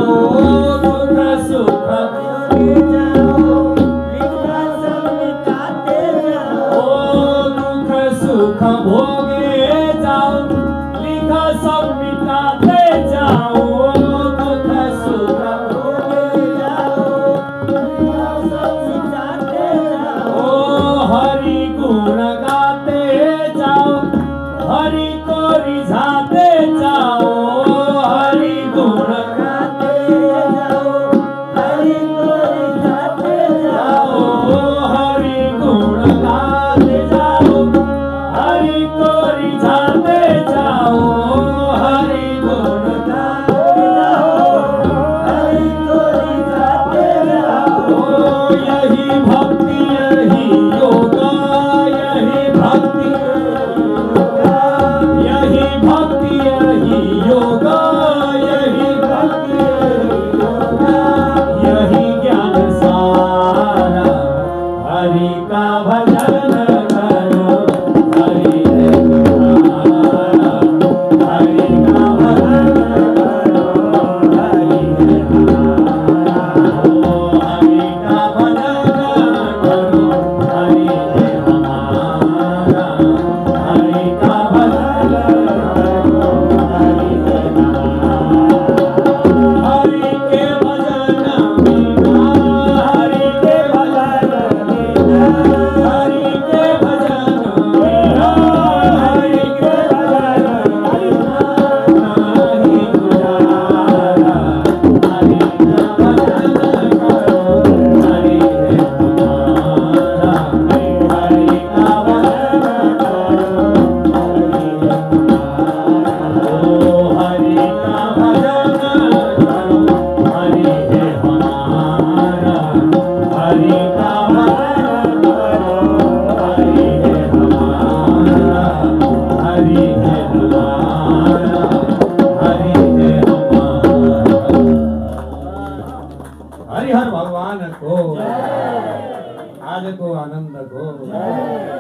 जाओ दुख सुख सुख भोगे जाओ लिख सब मिटाते जाओ दुख सुख भोगे जाओ लिख सब मिटाते जाओ हरि गुण गाते जाओ हरि को रिझाते जाओ हरि गुण गाते जाओ हरि को रिझाते जाओ हरि गुण गाते जाओ हरि को रिझाते जाओ हरि गुण गाते जाओ हरि को रिझाते जाओ यही भक्ति यही योग यही भक्ति यही भक्ति यही योग यही भक्ति यही ज्ञान सारा हरि का भजन करो हरि हरि का भजन करो हरि हरि का भजन करो हरि हमारा हरि का भजन करो हरि हरि के भजन बिना हरि के भजन बिना हरि के भजन बिना हरि के भजन बिना नहीं गुजारा हरि का भजन करो हरि हमारा हरि का भजन करो हरि का भजन करो हरि है हमारा हरि का भजन करो हरि है हमारा हरि है हमारा हरि है हमारा हरिहर भगवान को आज को आनंद को